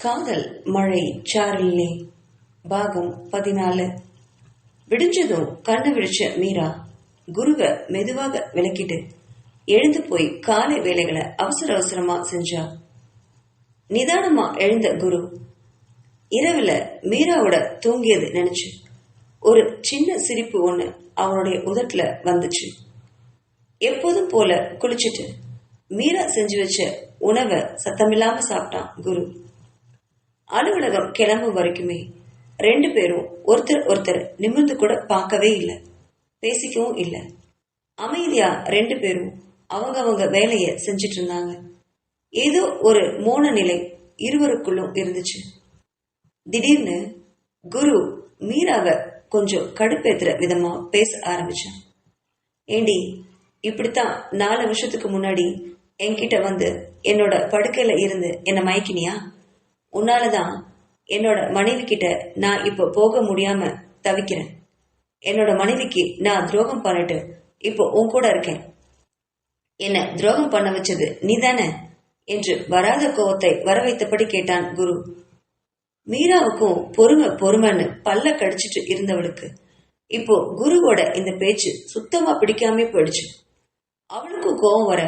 காதல் மழை சாரலிலே பாகம் 14. விடிஞ்சதும் கண்ணு விழிச்ச மீரா குருவை மெதுவாக விளக்கிட்டு எழுந்து போய் காலை வேலைகளை அவசர அவசரமா செஞ்சா. நிதானமா எழுந்த குரு இரவுல மீராவோட தூங்கியது நினைச்சு ஒரு சின்ன சிரிப்பு ஒண்ணு அவனுடைய உதட்டுல வந்துச்சு. எப்போதும் போல குளிச்சுட்டு மீரா செஞ்சு வச்ச உணவை சத்தமில்லாம சாப்பிட்டான் குரு. அலுவலகம் கிளம்பும் வரைக்குமே 2 பேரும் ஒருத்தர் நிமிர்ந்து கூட பார்க்கவே இல்லை, பேசிக்கவும் இல்லை. அமைதியா 2 பேரும் அவங்க வேலைய செஞ்சிட்டு இருந்தாங்க. ஏதோ ஒரு மோன நிலை இருவருக்குள்ளும் இருந்துச்சு. திடீர்னு குரு மீராவை கொஞ்சம் கடுப்பேத்துற விதமா பேச ஆரம்பிச்சான். ஏண்டி, இப்படித்தான் 4 வருஷத்துக்கு முன்னாடி என்கிட்ட வந்து என்னோட படுக்கையில இருந்து என்ன மயக்கினியா? உன்னாலதான் என்னோட மனைவி கிட்ட நான் இப்ப போக முடியாம தவிக்கிறேன். என்னோட மனைவிக்கு நான் துரோகம் பண்ணிட்டு இப்போ உன் கூட இருக்கேன். என்ன துரோகம் பண்ண வச்சது நீதானே என்று வராத கோவத்தை வரவைத்தபடி கேட்டான் குரு. மீராவுக்கும் பொறுமைன்னு பல்ல கடிச்சிட்டு இருந்தவளுக்கு இப்போ குருவோட இந்த பேச்சு சுத்தமா பிடிக்காம போயிடுச்சு. அவளுக்கும் கோவம் வர,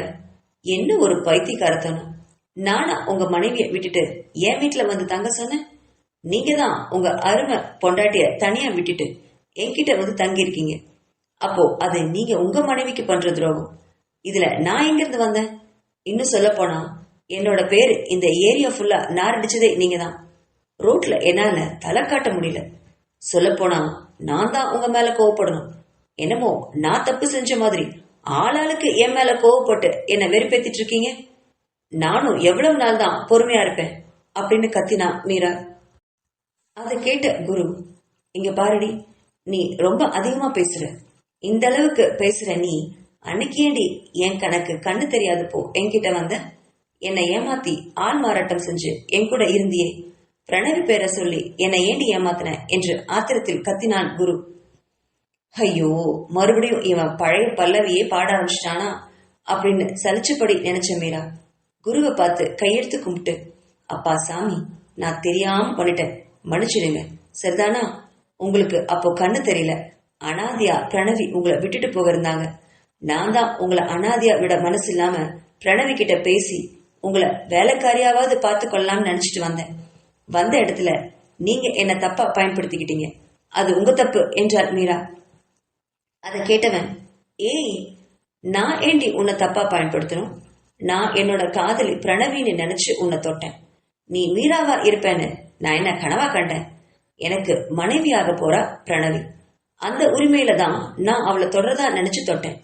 என்ன ஒரு பைத்தியக்காரத்தனம்! நானா உங்க மனைவிய விட்டுட்டு என் வீட்டுல வந்து தங்க சொன்னேன்? நீங்க தான் உங்க அருமை பொண்டாட்டிய தனியா விட்டுட்டு என்கிட்ட வந்து தங்கி இருக்கீங்க. அப்போ அது நீங்க உங்க மனைவிக்கு பண்ற துரோகம். இதுல நான் எங்க இருந்து வந்தேன்? இன்னும் சொல்ல போனா என்னோட பேரு இந்த ஏரியா ஃபுல்லா நாரடிச்சதே நீங்க தான். ரோட்ல என்னால தலை காட்ட முடியல. சொல்ல போனா நான் தான் உங்க மேல கோவப்படணும். என்னமோ நான் தப்பு செஞ்ச மாதிரி ஆளாளுக்கு என் மேல கோவப்பட்டு என்ன வெறுப்பேத்திட்டு இருக்கீங்க. நானும் எவ்வளவு நாள் தான் பொறுமையா இருப்பேன் அப்படின்னு கத்தினா மீரா. அதை கேட்ட குரு, இங்க பாருடி, நீ ரொம்ப அதிகமா பேசுற. இந்த அளவுக்கு பேசுற நீ அன்னைக்கு ஏண்டி என் கணக்கு கண்ணு தெரியாது போ என்கிட்ட வந்த? என்னை ஏமாத்தி ஆள் மாறாட்டம் செஞ்சு என் கூட இருந்தியே, பிரணவி பேரை சொல்லி என்னை ஏண்டி ஏமாத்தின என்று ஆத்திரத்தில் கத்தினான் குரு. ஐயோ, மறுபடியும் இவன் பழைய பல்லவியே பாட ஆரம்பிச்சிட்டானா அப்படின்னு சலிச்சபடி நினைச்ச மீரா குருவை பார்த்து கையெடுத்து கும்பிட்டு, அப்பா சாமி, நான் தெரியாம பண்ணிட்டேன், மன்னிச்சிடுங்க, சரிதானா? உங்களுக்கு அப்போ கண்ணு தெரியல. அனாதியா பிரணவி உங்களை விட்டுட்டு போக இருந்தாங்க. நான் தான் உங்களை அனாதியா விட மனசு இல்லாம பிரணவி கிட்ட பேசி உங்களை வேலைக்காரியாவது பார்த்து கொள்ளலாம்னு நினைச்சிட்டு வந்தேன். வந்த இடத்துல நீங்க என்ன தப்பா பயன்படுத்திக்கிட்டீங்க. அது உங்க தப்பு என்றார் மீரா. அதை கேட்டவன், ஏய், நான் ஏண்டி உன்னை தப்பா பயன்படுத்தணும்? நான் என்னோட காதலி பிரணவின்னு நினைச்சு உன்னை தொட்டேன். நீ மீராவா இருப்பேன்னு நான் என்ன கனவா கண்டேன்? எனக்கு மனைவியாக போறா பிரணவி. அந்த உரிமையில தான் நான் அவளை தொடர்றதா நினைச்சு தொட்டேன்.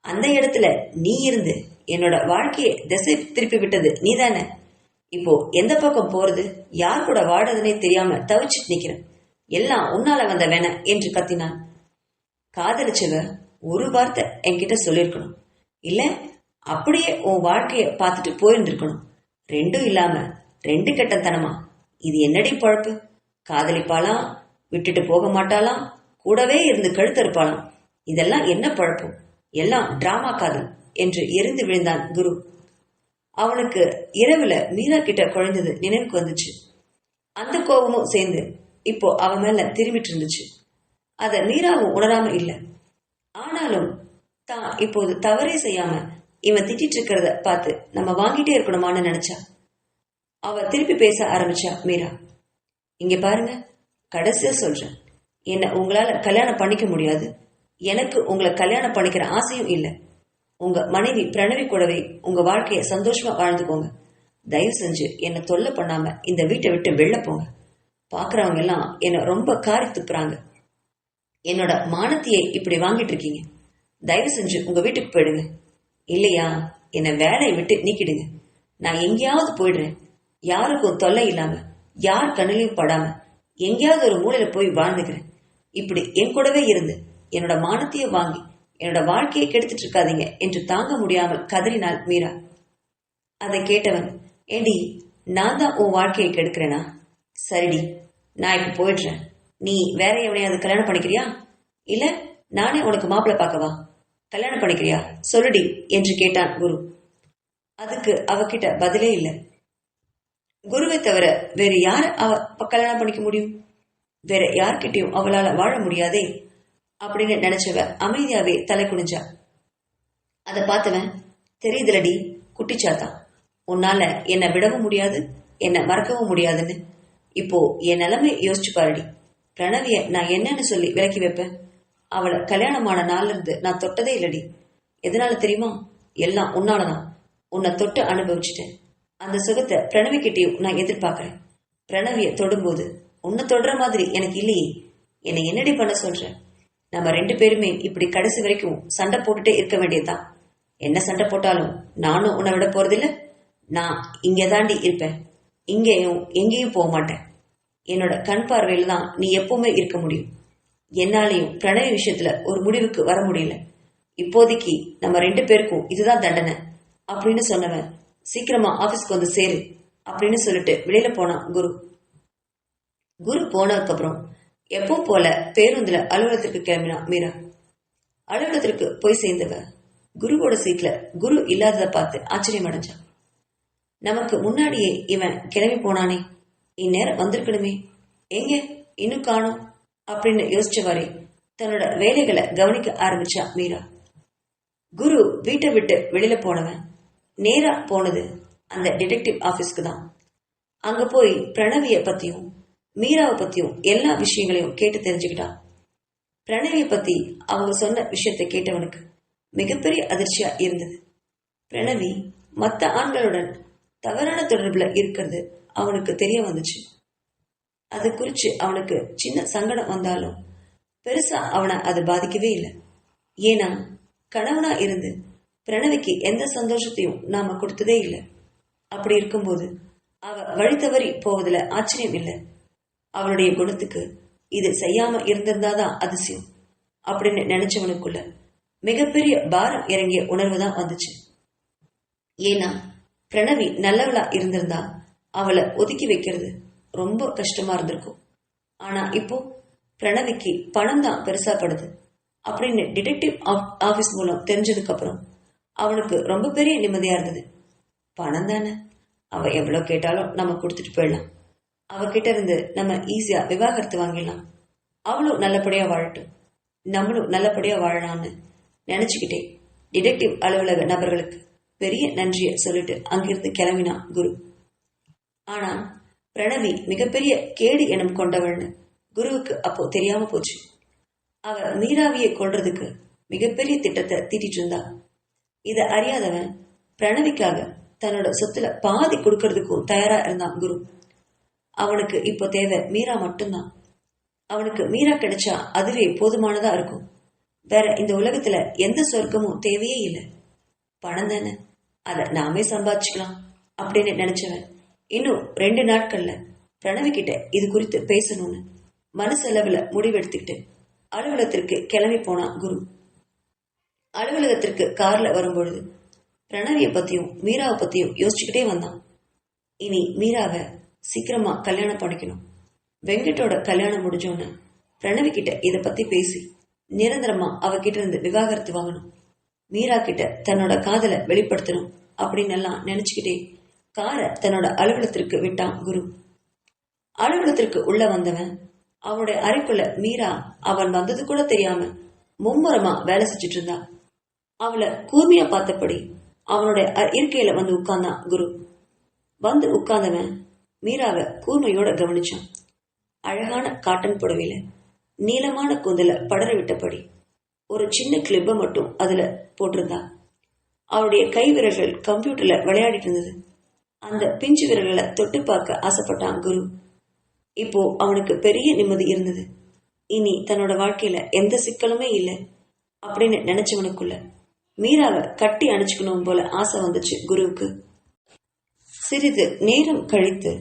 அந்த இடத்துல நீ இருந்து என்னோட வாழ்க்கையை திசை திருப்பி விட்டது நீதானே. இப்போ எந்த பக்கம் போறது, யார் கூட வாடுறதுனே தெரியாம தவிச்சிட்டு நிக்கிறேன். எல்லாம் உன்னால வந்த வேண என்று கத்தினான். காதலிச்சவ ஒரு வார்த்தை என்கிட்ட சொல்லிருக்கணும், இல்ல அப்படியே உன் வாழ்க்கைய பார்த்துட்டு போயிருந்திருக்கணும். 2 இல்லாம 2 கெட்டத்தனமா? இது என்னடி பழப்பு? காதலிப்பாலாம், விட்டுட்டு போக மாட்டாலாம், கூடவே இருந்து கழுத்தறுப்பாலாம். இதெல்லாம் என்ன பழப்பு? எல்லாம் டிராமா காதல் என்று எரிந்து விழுந்தான் குரு. அவனுக்கு இரவுல மீரா கிட்ட குழந்தது நினைவுக்கு வந்துச்சு. அந்த கோபமும் சேர்ந்து இப்போ அவன் மேல திரும்பிட்டு இருந்துச்சு. அத மீராவும் உணராம இல்ல. ஆனாலும் தான் இப்போது தவறே செய்யாம இவன் திட்டிட்டு இருக்கிறத பார்த்து நம்ம வாங்கிட்டே இருக்கணுமான்னு நினைச்சா. அவ திருப்பி பேச ஆரம்பிச்சா மீரா. இங்க பாருங்க, கடைசியா சொல்றேன், என்ன உங்களால கல்யாணம் பண்ணிக்க முடியாது. எனக்கு உங்களை கல்யாணம் பண்ணிக்கிற ஆசையும் இல்லை. உங்க மனைவி பிரணவி கூடவே உங்க வாழ்க்கைய சந்தோஷமா வாழ்ந்துக்கோங்க. தயவு செஞ்சு என்ன தொல்லை பண்ணாம இந்த வீட்டை விட்டு வெளில போங்க. பாக்குறவங்க எல்லாம் என்ன ரொம்ப காரி துப்புறாங்க. என்னோட மானத்தையே இப்படி வாங்கிட்டு இருக்கீங்க. தயவு செஞ்சு உங்க வீட்டுக்கு போயிடுங்க. இல்லையா என்ன வேலையை விட்டு நீக்கிடுங்க. நான் எங்கேயாவது போயிடுறேன். யாருக்கும் தொல்லை இல்லாம, யார் கண்ணிலையும் படாம எங்கேயாவது ஒரு மூலையில போய் வாழ்ந்துக்கிறேன். இப்படி என் கூடவே இருந்து என்னோட மானத்தையே வாங்கி என்னோட வாழ்க்கையை கெடுத்துட்டு இருக்காதீங்க என்று தாங்க முடியாமல் கதறினாள் மீரா. அதை கேட்டவன், ஏண்டி, நான் தான் உன் வாழ்க்கையை கெடுக்கிறேனா? சரிடி, நான் இப்ப போயிடுறேன். நீ வேற எவனையாவது கல்யாணம் பண்ணிக்கிறியா? இல்ல நானே உனக்கு மாப்பிள்ளை பார்க்கவா? கல்யாணம் பண்ணிக்கிறியா சொல்லுடி என்று கேட்டான் குரு. அதுக்கு அவகிட்ட பதிலே இல்லை. குருவை தவிர வேற யார கல்யாணம் பண்ணிக்க முடியும்? வேற யார்கிட்டயும் அவளால வாழ முடியாதே அப்படின்னு நினைச்சவ அமைதியாவே தலை குனிஞ்சா. அதை பார்த்தவன், தெரியுதுலடி குட்டிச்சாத்தா, உன்னால என்னை விடவும் முடியாது, என்னை மறக்கவும் முடியாதுன்னு. இப்போ என் நிலைமை யோசிச்சு பாருடி. பிரணவிய நான் என்னன்னு சொல்லி விலக்கி வைப்பேன்? அவளை கல்யாணமான நாள்ல இருந்து நான் தொட்டதே இல்லடி. எதனால தெரியுமா? எல்லாம் உன்னாலதான். உன்னை தொட்டு அனுபவிச்சுட்டேன். அந்த சுகத்தை பிரணவி கிட்டையும் நான் எதிர்பார்க்கிறேன். பிரணவிய தொடும்போது உன்னை தொடுற மாதிரி எனக்கு இல்லையே. என்னை என்னடி பண்ண சொல்ற? நம்ம 2 பேருமே இப்படி கடைசி வரைக்கும் சண்டை போட்டுட்டே இருக்க வேண்டியதுதான். என்ன சண்டை போட்டாலும் நானும் உன்னை விட போறதில்ல. நான் இங்கே தாண்டி இருப்பேன். இங்கேயும் எங்கேயும் போக மாட்டேன். என்னோட கண் பார்வையில தான் நீ எப்பவுமே இருக்க முடியும். என்னாலையும் பிரணவி விஷயத்துல ஒரு முடிவுக்கு வர முடியல. இப்போதைக்கு நம்ம 2 பேருக்கும் இதுதான் தண்டனை அப்படின்னு சொன்னவன், சீக்கிரமா ஆபீஸ்க்கு வந்து சேரு அப்படின்னு சொல்லிட்டு வெளியில போனான் குரு. குரு போனதுக்கு அப்புறம் எப்பவும் போல பேருந்துல அலுவலகத்திற்கு கிளம்பினா மீரா. அலுவலகத்திற்கு போய் சேர்ந்தவ குருவோட சீட்ல குரு இல்லாததை பார்த்து ஆச்சரியம் அடைஞ்சா. நமக்கு முன்னாடியே இவன் கிளம்பி போனானே, இந்நேரம் வந்திருக்கணுமே, எங்க இன்னும் காணோம் அப்படின்னு யோசிச்சவாறே தன்னோட வேலைகளை கவனிக்க ஆரம்பிச்சா மீரா. குரு வீட்டை விட்டு வெளியில போனவன் நேரா போனது அந்த டிடெக்டிவ் ஆபீஸ்க்கு தான். அங்க போய் பிரணவிய பத்தியும் மீராவை பத்தியும் எல்லா விஷயங்களையும் கேட்டு தெரிஞ்சுக்கிட்டான். பிரணவிய பத்தி அவங்க சொன்ன விஷயத்தை கேட்டவனுக்கு மிகப்பெரிய அதிர்ச்சியா இருந்தது. பிரணவி மற்ற ஆண்களுடன் தவறான தொடர்புல இருக்கிறது அவனுக்கு தெரிய வந்துச்சு. அது குறிச்சு அவனுக்கு சின்ன சங்கடம் வந்தாலும் பெருசா அவனை அது பாதிக்கவே இல்லை. ஏன்னா கணவனா இருந்து பிரணவிக்கு எந்த சந்தோஷத்தையும் நாம கொடுத்ததே இல்லை. அப்படி இருக்கும்போது அவ வழி தவறி போவதில் ஆச்சரியம் இல்லை. அவளுடைய குணத்துக்கு இது செய்யாம இருந்திருந்தாதான் அதிசயம் அப்படின்னு நினைச்சவனுக்குள்ள மிகப்பெரிய பாரம் இறங்கிய உணர்வு தான் வந்துச்சு. ஏன்னா பிரணவி நல்லவளா இருந்திருந்தா அவளை ஒதுக்கி வைக்கிறது ரொம்ப கஷ்டமா இருந்திருக்கும். ஆனா இப்போ பிரணவிக்கு பணம் தான் பெருசா படுது அப்படின்னு டிடெக்டிவ் ஆபீஸ் மூலம் தெரிஞ்சதுக்கு அப்புறம் அவனுக்கு ரொம்ப பெரிய நிம்மதியா இருந்தது. பணம் தானே, அவ எவ்வளவு கேட்டாலும் நம்ம கொடுத்துட்டு போயிடலாம். அவகிட்ட இருந்து நம்ம ஈஸியா விவாகரத்து வாங்கிடலாம். அவளும் நல்லபடியா வாழட்டும், நம்மளும் நல்லபடியா வாழலாம்னு நினைச்சுக்கிட்டே டிடெக்டிவ் அலுவலக நபர்களுக்கு பெரிய நன்றிய சொல்லிட்டு அங்கிருந்து கிளம்பினா குரு. ஆனா பிரணவி மிகப்பெரிய கேடு எண்ணம் கொண்டவள்னு குருவுக்கு அப்போ தெரியாம போச்சு. அவ மீராவியை கொல்றதுக்கு மிகப்பெரிய திட்டத்தை தீட்டிட்டு இருந்தா. இதை அறியாதவன் பிரணவிக்காக தன்னோட சொத்துல பாதி கொடுக்கறதுக்கும் தயாரா இருந்தான் குரு. அவனுக்கு இப்போ தேவை மீரா மட்டும்தான். அவனுக்கு மீரா கிடைச்சா அதுவே போதுமானதா இருக்கும். வேற இந்த உலகத்துல எந்த சொர்க்கமும் தேவையே இல்லை. பணம் தானே, அதை நாமே சம்பாதிச்சுக்கலாம் அப்படின்னு நினைச்சவன் இன்னும் 2 நாட்கள்ல பிரணவி கிட்ட இது குறித்து பேசணும்னு மனசெலவுல முடிவெடுத்துக்கிட்டு அலுவலகத்திற்கு கிளம்பி போனான் குரு. அலுவலகத்திற்கு கார்ல வரும்பொழுது பிரணவிய பத்தியும் மீராவை பத்தியும் யோசிச்சுக்கிட்டே வந்தான். இனி மீராவை சீக்கிரமா கல்யாணம் பண்ணிக்கணும். வெங்கட்டோட கல்யாணம் முடிஞ்சோன்னு பிரணவி கிட்ட இதை பத்தி பேசி நிரந்தரமா அவகிட்ட இருந்து விவாகரத்து வாங்கணும். மீரா கிட்ட தன்னோட காதலை வெளிப்படுத்தணும் அப்படின்னு எல்லாம் நினைச்சுக்கிட்டே காரை தன்னோட அலுவலகத்திற்கு விட்டான் குரு. அலுவலகத்திற்கு உள்ள வந்தவன் அவனுடைய அறைக்குள்ள மீரா அவன் வந்தது கூட தெரியாம மும்முரமா வேலை செஞ்சுட்டு இருந்தா. அவளை கூர்மையா பார்த்தபடி அவனுடைய இருக்கையில வந்து உட்கார்ந்தான் குரு. வந்து உட்கார்ந்தவன் மீராவை கூர்மையோட கவனிச்சான். அழகான காட்டன் புடவையில நீளமான கூந்தல படர விட்டபடி ஒரு சின்ன கிளிப்பை மட்டும் அதுல போட்டிருந்தா. அவருடைய கை விரல்கள் கம்ப்யூட்டர்ல விளையாடிட்டு இருந்தது. அந்த பிஞ்சு விரல்களை தொட்டு பார்க்க ஆசைப்பட்டான் குரு. இப்போ அவனுக்கு பெரிய நிம்மதி இருந்தது. இனி தன்னோட வாழ்க்கையில எந்த சிக்கலுமே இல்லை அப்படின்னு நினைச்சவனுக்குள்ள மீராவை கட்டி அணைச்சுக்கணும் போல ஆசை வந்துச்சு குருவுக்கு. சிறிது நேரம் கழித்து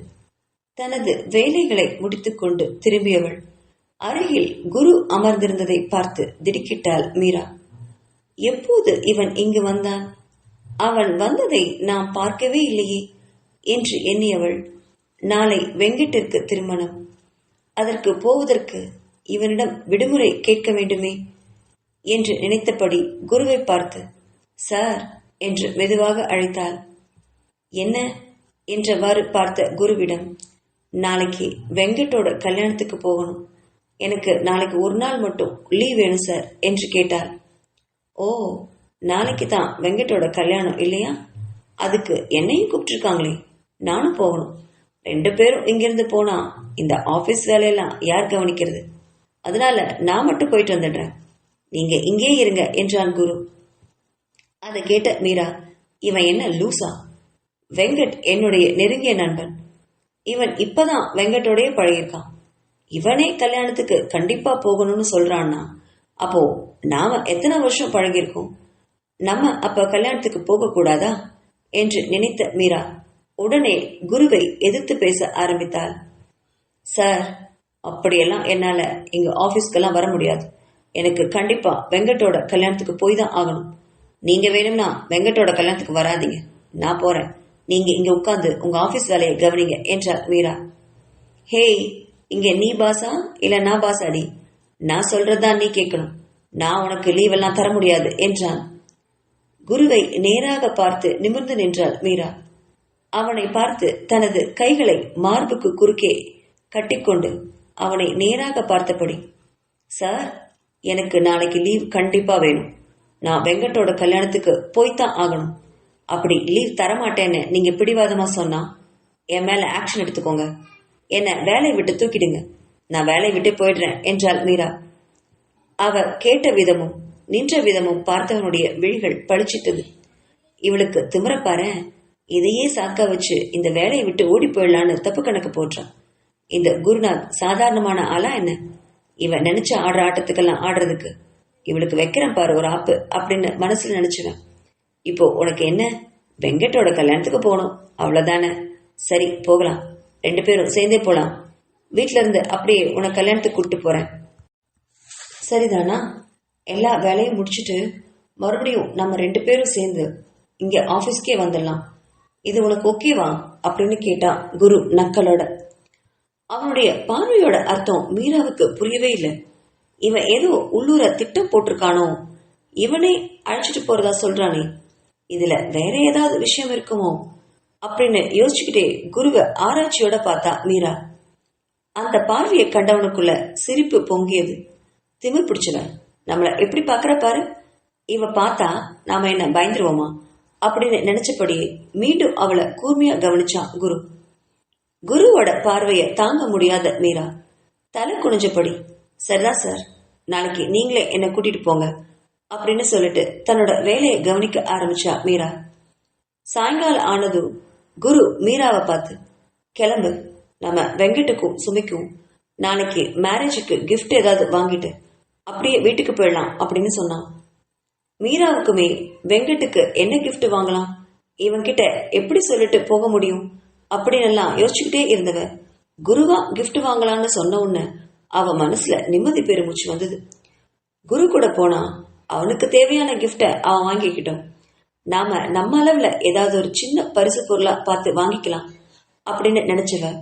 தனது வேலைகளை முடித்துக்கொண்டு திரும்பியவள் அருகில் குரு அமர்ந்திருந்ததை பார்த்து திடுக்கிட்டாள் மீரா. எப்போது இவன் இங்கு வந்தான்? அவன் வந்ததை நாம் பார்க்கவே இல்லையே என்று எண்ணியவள் நாளை வெங்கட்டிற்கு திருமணம். அதற்கு போவதற்கு இவனிடம் விடுமுறை கேட்க வேண்டுமே என்று நினைத்தபடி குருவை பார்த்து சார் என்று மெதுவாக அழைத்தாள். என்ன என்றவாறு பார்த்த குருவிடம், நாளைக்கு வெங்கட்டோட கல்யாணத்துக்கு போகணும், எனக்கு நாளைக்கு ஒரு நாள் மட்டும் லீவ் வேணும் சார் என்று கேட்டார். ஓ, நாளைக்கு தான் வெங்கட்டோட கல்யாணம் இல்லையா? அதுக்கு என்னையும் கூப்பிட்டுருக்காங்களே, நானும் போகணும். 2 பேரும் இங்கிருந்து போனா இந்த ஆபீஸ் வேலையெல்லாம் யார் கவனிக்கிறது? அதனால நான் மட்டும் போயிட்டு வந்துடுறேன், நீங்க இங்கே இருங்க என்றான் குரு. அதை கேட்ட மீரா, இவன் என்ன லூசா? வெங்கட் என்னுடைய நெருங்கிய நண்பன். இவன் இப்பதான் வெங்கட்டோடய பழகிருக்கான். இவனே கல்யாணத்துக்கு கண்டிப்பா போகணும்னு சொல்றான்னா அப்போ நாம எத்தனை வருஷம் பழகிருக்கோம்? நம்ம அப்ப கல்யாணத்துக்கு போக கூடாதா என்று நினைத்த மீரா உடனே குருவை எதிர்த்து பேச ஆரம்பித்தாள். சார், அப்படியெல்லாம் என்னால இங்க ஆபீஸ்க்கெல்லாம் வர முடியாது. எனக்கு கண்டிப்பா வெங்கட்டோட கல்யாணத்துக்கு போய் தான் ஆகணும். நீங்க வேணும்னா வெங்கட்டோட கல்யாணத்துக்கு வராதீங்க, நான் போறேன். நீங்க இங்க உட்கார்ந்து உங்க ஆபீஸ் வேலையை கவனிங்க என்றார் மீரா. ஹேய், இங்க நீ பாசா இல்ல நான் பாசாடி? நான் சொல்றதுதான் நீ கேட்கணும். நான் உனக்கு லீவ் எல்லாம் தர முடியாது என்றான். குருவை நேராக பார்த்து நிமிர்ந்து நின்றாள் மீரா. அவனை பார்த்து தனது கைகளை மார்புக்கு குறுக்கே கட்டிக்கொண்டு அவனை நேராக பார்த்தபடி, சார், எனக்கு நாளைக்கு லீவ் கண்டிப்பா வேணும். நான் வெங்கட்டோட கல்யாணத்துக்கு போய்தான் ஆகணும். அப்படி லீவ் தரமாட்டேன்னு நீங்க பிடிவாதமா சொன்னா என் மேல ஆக்ஷன் எடுத்துக்கோங்க. என்ன வேலையை விட்டு தூக்கிடுங்க, நான் வேலையை விட்டு போயிடுறேன் என்றாள் மீரா. அவ கேட்ட விதமும் நின்ற விதமும் பார்த்தவனுடைய விழிகள் பளிச்சிட்டது. இவளுக்கு திமிரப்பாரு, இதையே சாக்கா வச்சு இந்த வேலையை விட்டு ஓடி போயிடலான்னு தப்பு கணக்கு போட்டான். இந்த குருநாத் சாதாரணமான ஆளா என்ன? இவன் நினைச்ச ஆடுற ஆட்டத்துக்கெல்லாம் ஆடுறதுக்கு இவளுக்கு வைக்கிறேன் பாரு ஒரு ஆப்பு அப்படின்னு மனசுல நினைச்சுவேன். இப்போ உனக்கு என்ன? வெங்கட்டோட கல்யாணத்துக்கு போகணும், அவ்வளவுதானே? சரி, போகலாம். 2 பேரும் சேர்ந்தே போலாம். வீட்டுல இருந்து அப்படியே உனக்கு கல்யாணத்துக்கு கூப்பிட்டு போறேன், சரிதானா? எல்லா வேலையும் முடிச்சுட்டு மறுபடியும் நம்ம 2 பேரும் சேர்ந்து இங்க ஆபீஸ்க்கே வந்துடலாம். இது உனக்கு ஓகேவா அப்படின்னு கேட்டான் குரு நக்கலோட. அவனுடைய பார்வையோட அர்த்தம் மீராவுக்கு புரியவே இல்லை. இவன் ஏதோ உள்ளூர திட்டம் போட்டிருக்கானோ, இவனே அழைச்சிட்டு போறதா சொல்றானே, இதுல வேற ஏதாவது விஷயம் இருக்குமோ அப்படின்னு யோசிச்சுக்கிட்டே குருவை ஆராய்ச்சியோட பார்த்தா மீரா. அந்த பார்வையை கண்டவனுக்குள்ள சிரிப்பு பொங்கியது. திமிர் பிடிச்சவன் நம்மள எப்படி பாக்குற பாரு, இவ பார்த்தா நாம என்ன பயந்துருவோமா அப்படின்னு நினைச்சபடியே மீண்டும் அவளை கூர்மையா கவனிச்சான் குரு. குருவோட பார்வைய தாங்க முடியாத மீரா தலை குனிஞ்சபடி, சரிதான் சார், நாளைக்கு நீங்களே என்ன கூட்டிட்டு போங்க அப்படின்னு சொல்லிட்டு தன்னோட வேலையை கவனிக்க ஆரம்பிச்சா மீரா. சாயங்காலம் ஆனதும் குரு மீராவை பார்த்து, கிளம்பு, நம்ம வெங்கட்டுக்கும் சுமிக்கும் நாளைக்கு மேரேஜுக்கு கிஃப்ட் ஏதாவது வாங்கிட்டு அப்படியே வீட்டுக்கு போயிடலாம் அப்படின்னு சொன்னான். மீராவுக்குமே வெங்கட்டுக்கு என்ன கிஃப்ட் வாங்கலாம், இவன்கிட்ட எப்படி சொல்லிட்டு போக முடியும் அப்படின்னு எல்லாம் யோசிச்சுக்கிட்டே இருந்தவ குருவா கிஃப்ட் வாங்கலாம்னு சொன்ன உடனே அவ மனசுல நிம்மதி பெருமூச்சு வந்தது. குரு கூட போனா அவனுக்கு தேவையான கிஃப்ட அவன் வாங்கிக்கிட்டோம், நாம நம்ம அளவுல ஏதாவது ஒரு சின்ன பரிசு பொருளா பார்த்து வாங்கிக்கலாம் அப்படின்னு நினைச்சவ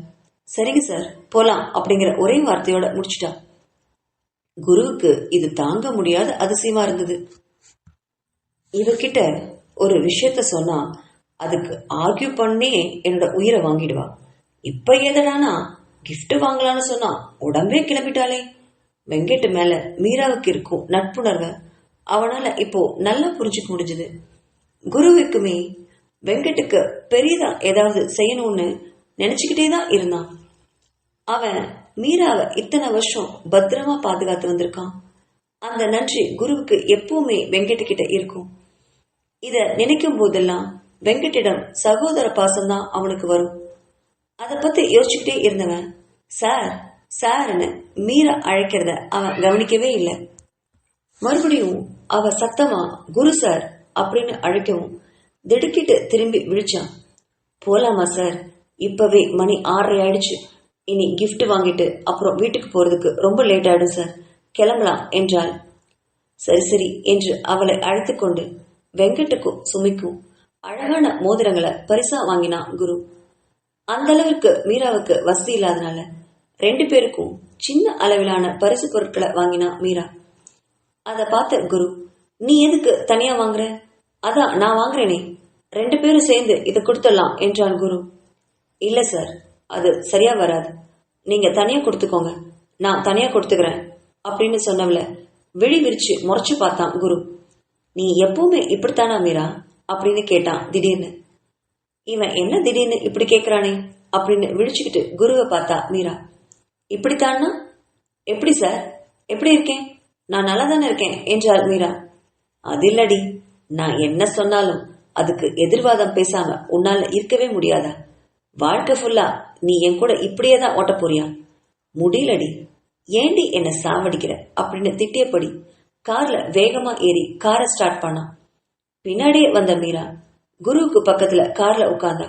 சரிங்க சார் போலாம் அப்படிங்கிற ஒரே வார்த்தையோட முடிச்சுட்டா. குருவுக்கு இது தாங்க முடியாத அதிசயமா இருந்தது. இவகிட்ட ஒரு விஷயத்த சொன்னா அதுக்கு ஆர்கியூ பண்ணே என்னோட உயிரை வாங்கிடுவா. இப்ப எதடானா கிஃப்ட் வாங்கலான்னு சொன்னா உடம்பே கிளம்பிட்டாளே. வெங்கட் மேல மீராவுக்கு இருக்கும் நட்புணர்வ அவனால இப்போ நல்லா புரிஞ்சுக்க முடிஞ்சது. குருவுக்குமே வெங்கட்டுக்கு பெரியதா ஏதாவது செய்யணும்னு நினைச்சுக்கிட்டே தான் இருந்தான். அவன் மீராவை இத்தனை வருஷம் பத்திரமா பாதுகாத்து வந்திருக்கான். அந்த நன்றி குருவுக்கு எப்பவுமே வெங்கட் கிட்ட இருக்கும். இத நினைக்கும் போதெல்லாம் வெங்கட்டிடம் சகோதர பாசம்தான் அவனுக்கு வரும். அதை பத்தி யோசிச்சுக்கிட்டே இருந்தவன் சார் சார்னு மீரா அழைக்கிறத அவன் கவனிக்கவே இல்லை. மறுபடியும் அவ சத்தமா குரு சார் அப்படின்னு அழைக்கவும் திடுக்கிட்டு திரும்பி விழிச்சான். போலாமா சார், இப்பவே மணி 6:30 ஆயிடுச்சு, இனி கிஃப்ட் வாங்கிட்டு அப்புறம் வீட்டுக்கு போறதுக்கு ரொம்ப லேட் ஆயிடும் சார், கிளம்பலாம் என்றாள். சரி சரி என்று அவளை அழைத்து கொண்டு வெங்கட்டுக்கும் சுமிக்கும் அழகான மோதிரங்களை பரிசா வாங்கினான் குரு. அந்த அளவுக்கு மீராவுக்கு வசதி இல்லாதனால 2 பேருக்கும் சின்ன அளவிலான பரிசு பொருட்களை வாங்கினா மீரா. அத பார்த்த குரு, நீ எதுக்கு தனியா வாங்குற, அதான் நான் வாங்குறேனே, 2 பேரும் சேர்ந்து இதை கொடுத்துடலாம் என்றான் குரு. இல்ல சார், அது சரியா வராது. நீங்க தனியா கொடுத்துக்கோங்க, நான் தனியா கொடுத்துக்கிறேன் அப்படின்னு சொன்னவள விழி விரிச்சு முறைச்சு பார்த்தான் குரு. நீ எப்பவுமே இப்படித்தானா மீரா அப்படின்னு கேட்டான் திடீர்னு. இவன் என்ன திடீர்னு இப்படி கேட்கிறானே அப்படின்னு விழிச்சுக்கிட்டு குருவை பார்த்தா மீரா. இப்படித்தான்னா எப்படி சார்? எப்படி இருக்கேன்? நான் நல்லா தானே இருக்கேன் என்றாள் மீரா. அது இல்லடி, நான் என்ன சொன்னாலும் அதுக்கு எதிர்வாதம் பேசாம உன்னால இருக்கவே முடியாதா? வாழ்க்கை ஃபுல்லா நீ என் கூட இப்படியே தான் ஓட்ட போறியா? முடியலடி. ஏண்டி என்ன சாவடிக்கிற அப்படின்னு திட்டியபடி கார்ல வேகமா ஏறி காரை ஸ்டார்ட் பண்ணான். பின்னாடியே வந்த மீரா குருவுக்கு பக்கத்துல கார்ல உட்கார்ந்தா.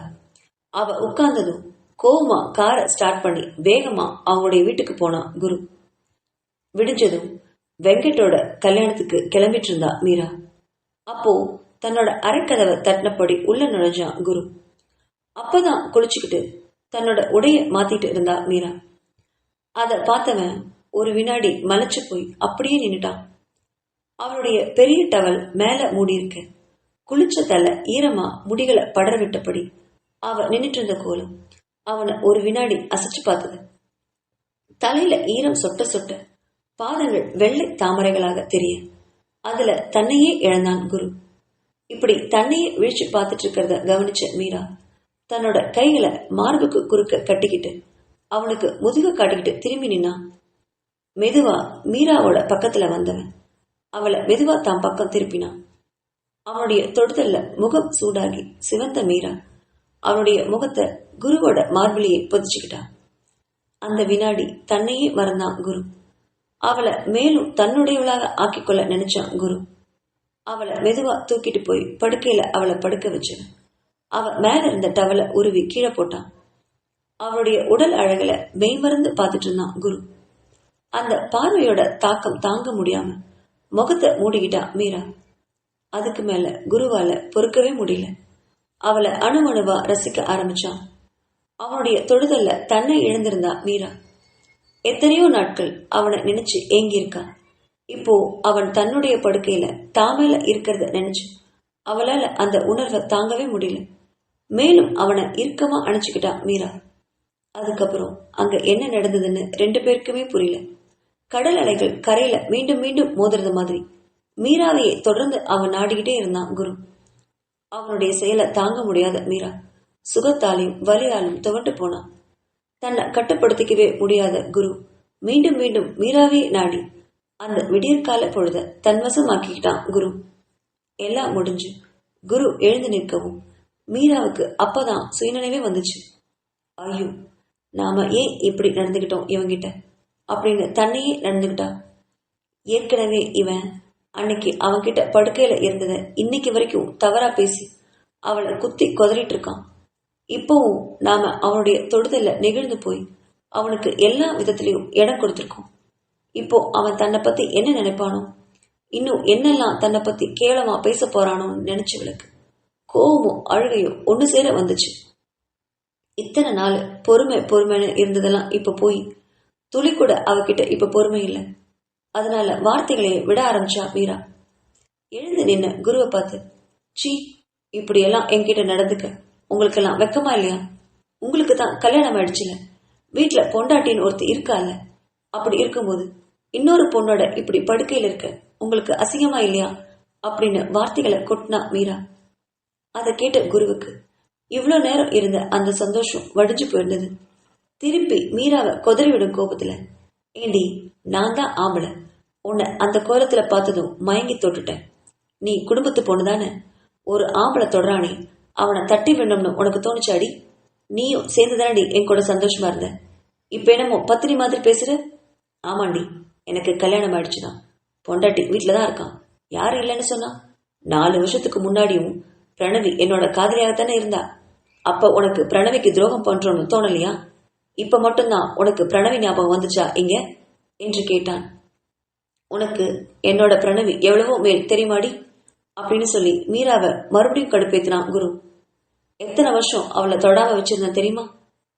அவ உட்கார்ந்ததும் கோவமா காரை ஸ்டார்ட் பண்ணி வேகமா அவங்களுடைய வீட்டுக்கு போனான் குரு. விடிஞ்சதும் வெங்கட்டோட கல்யாணத்துக்கு கிளம்பிட்டு இருந்தா மீரா. அப்போ தன்னோட அரைக்கதவை தட்டினபடி உள்ள நுழைஞ்சான் குரு. அப்பதான் குளிச்சுக்கிட்டு தன்னோட உடைய மாத்திட்டு இருந்தா மீரா. அத பார்த்தவன் ஒரு வினாடி மலைச்சு போய் அப்படியே நின்னுட்டான். அவளுடைய பெரிய டவல் மேல மூடி இருக்க, குளிச்ச தலை ஈரமா முடிகளை படர விட்டபடி அவ நின்னுட்டு இருந்த கோலம் அவனை ஒரு வினாடி அசைச்சு பார்த்தது. தலையில ஈரம் சொட்ட சொட்ட பாதங்கள் வெள்ளை தாமரைகளாக தெரிய அதுல தன்னையே இழந்தான் குரு. இப்படி தன்னையே வீழ்ச்சி பார்த்துட்டு இருக்கிறத கவனிச்ச மீரா தன்னோட கைகளை மார்புக்கு குறுக்க கட்டிக்கிட்டு அவனுக்கு முதுக காட்டிக்கிட்டு திரும்பி நின்னா. மெதுவா மீராவோட பக்கத்துல வந்தவன் அவளை மெதுவா தான் பக்கம் திருப்பினான். அவனுடைய தொடுதல்ல முகம் சூடாகி சிவந்த மீரா அவனுடைய முகத்தை குருவோட மார்பிலேயே பொதிச்சுக்கிட்டான். அந்த வினாடி தன்னையே மறந்தான் குரு. அவளை மேலும் தன்னுடையவளாக ஆக்கிக்கொள்ள நினைச்சான் குரு. அவளை மெதுவா தூக்கிட்டு போய் படுக்கையில அவளை படுக்க வச்சவன் அவ மேல இருந்த டவலை உருவி கீழே போட்டான். அவளுடைய உடல் அழகுல மெய்மறந்து பார்த்துட்டு இருந்தான் குரு. அந்த பார்வையோட தாக்கம் தாங்க முடியாம முகத்தை மூடிக்கிட்டா மீரா. அதுக்கு மேல குருவால பொறுக்கவே முடியல. அவளை அணுவணுவா ரசிக்க ஆரம்பிச்சான். அவனுடைய தொடுதல்ல தன்னை இழந்திருந்தா மீரா. எத்தனையோ நாட்கள் அவனை நினைச்சு ஏங்கியிருக்கான். இப்போ அவன் தன்னுடைய படுக்கையில தாமேல இருக்கிறத நினைச்சு அவளால அந்த உணர்வை தாங்கவே முடியல. மேலும் அவனை இறுக்கமா அணைச்சுக்கிட்டா மீரா. அதுக்கப்புறம் அங்க என்ன நடந்ததுன்னு ரெண்டு பேருக்குமே புரியல. கடல் அலைகள் கரையில மீண்டும் மீண்டும் மோதுறது மாதிரி மீராவையே தொடர்ந்து அவன் நாடிக்கிட்டே இருந்தான் குரு. அவனுடைய செயலை தாங்க முடியாத மீரா சுகத்தாலையும் வலியாலும் துவண்டு போனான். தன்னை கட்டுப்படுத்திக்கவே முடியாத குரு மீண்டும் மீண்டும் மீராவே நாடி அந்த விடியற்கால பொழுத தன்வசமாக்கிக்கிட்டான் குரு. எல்லாம் முடிஞ்சு குரு எழுந்து நிற்கவும் மீராவுக்கு அப்பதான் சுயநினைவே வந்துச்சு. ஐயோ, நாம ஏன் இப்படி நடந்துகிட்டோம் இவங்கிட்ட அப்படின்னு தன்னையே நடந்துகிட்டா. ஏற்கனவே இவன் அன்னைக்கு அவன்கிட்ட படுக்கையில இருந்தத இன்னைக்கு வரைக்கும் தவறா பேசி அவளை குத்தி கொதறிட்டு இருக்கான். இப்பவும் நாம அவனுடைய தொடுதல்ல நெகிழ்ந்து போய் அவனுக்கு எல்லா விதத்திலையும் இடம் கொடுத்திருக்கோம். இப்போ அவன் தன்னை பத்தி என்ன நினைப்பானோ, இன்னும் என்னெல்லாம் தன்னை பத்தி கேவலமா பேச போறானோன்னு நினைச்சவளுக்கு கோவமும் அழுகையும் ஒண்ணு சேர வந்துச்சு. இத்தனை நாள் பொறுமைன்னு இருந்ததெல்லாம் இப்ப போய் துளி கூட அவகிட்ட இப்ப பொறுமை இல்லை. அதனால வார்த்தைகளை விட ஆரம்பிச்சா மீரா. எழுந்து நின்ன குருவை பார்த்து, சீ, இப்படி எல்லாம் என்கிட்ட நடந்துக்க உங்களுக்கெல்லாம் வெக்கமா இல்லையா? உங்களுக்கு தான் கல்யாணம் ஆயிடுச்சுல, வீட்டுல பொண்டாட்டின்னு ஒருத்தர் இருக்கால, அப்படி இருக்கும்போது இன்னொரு பொண்ணோட இப்படி படுக்கையில் இருக்க உங்களுக்கு அசிங்கமா இல்லையா அப்படின்னு வார்த்தைகளை கொட்டினா மீரா. அதை கேட்ட குருவுக்கு இவ்வளோ நேரம் இருந்த அந்த சந்தோஷம் வடிஞ்சு போயிருந்தது. திருப்பி மீராவை கொதறிவிடும் கோபத்துல, ஏண்டி, நான் தான் ஆம்பளை, உன்னை அந்த கோலத்துல பார்த்ததும் மயங்கி தொட்டுட்டேன். நீ குடும்பத்து பொண்ணுதானே, ஒரு ஆம்பளை தொடரானே அவனை தட்டி விடணும்னு உனக்கு தோணுச்சாடி? நீயும் சேர்ந்துதானடி என் கூட சந்தோஷமா இருந்த. இப்ப என்னமோ பத்திரி மாதிரி பேசுற? ஆமாண்டி, எனக்கு கல்யாணம் ஆயிடுச்சுதான், பொண்டாட்டி வீட்டுலதான் இருக்கான். யாரு இல்லைன்னு சொன்னா? 4 வருஷத்துக்கு முன்னாடியும் பிரணவி என்னோட காதலியாகத்தானே இருந்தா. அப்ப உனக்கு பிரணவிக்கு துரோகம் பண்றோம்னு தோணலையா? இப்ப மட்டும்தான் உனக்கு பிரணவி ஞாபகம் வந்துச்சா இங்க என்று கேட்டான். உனக்கு என்னோட பிரணவி எவ்வளவோ மேல் தெரியுமாடி அப்படின்னு சொல்லி மீராவை மறுபடியும் கடுப்பேத்தினான் குரு. எத்தனை வருஷம் அவளை தொடாம வச்சிருந்தேன் தெரியுமா?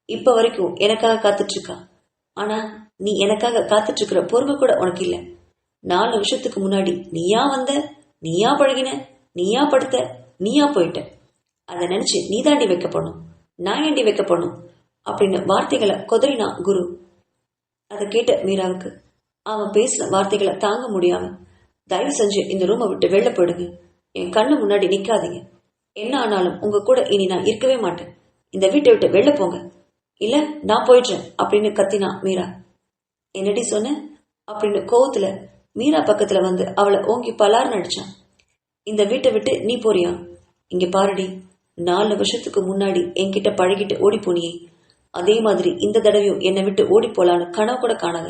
இப்ப வரைக்கும் எனக்காக காத்துட்டு இருக்கா. ஆனா நீ எனக்காக காத்துட்டு இருக்கிற பொறுமை கூட உனக்கு இல்ல. 4 வருஷத்துக்கு முன்னாடி நீயா வந்த, நீயா பழகின, நீயா படுத்த, நீயா போயிட்ட. அதை நினைச்சு நீ தாண்டி வைக்கப்படணும். நான் ஏண்டி வைக்க போனோம் அப்படின்னு வார்த்தைகளை கொதறினா குரு. அதை கேட்ட மீராவுக்கு அவன் பேசின வார்த்தைகளை தாங்க முடியாம, தயவு செஞ்சு இந்த ரூமை விட்டு வெளில போயிடுங்க, என் கண்ணு முன்னாடி நிக்காதீங்க, என்ன ஆனாலும் உங்க கூட இனி நான் இருக்கவே மாட்டேன், இந்த வீட்டை விட்டு வெளில போங்க, இல்ல நான் போயிடுறேன் அப்படின்னு கத்தினா மீரா. என்னடி சொன்ன அப்படின்னு கோவத்துல மீரா பக்கத்துல வந்து அவளை ஓங்கி பலார்னு அடிச்சான். இந்த வீட்டை விட்டு நீ போறியா? இங்க பாருடி, 4 வருஷத்துக்கு முன்னாடி என்கிட்ட பழகிட்டு ஓடி போனியே, அதே மாதிரி இந்த தடவையும் என்னை விட்டு ஓடி போலான்னு கனவு கூட காணாத.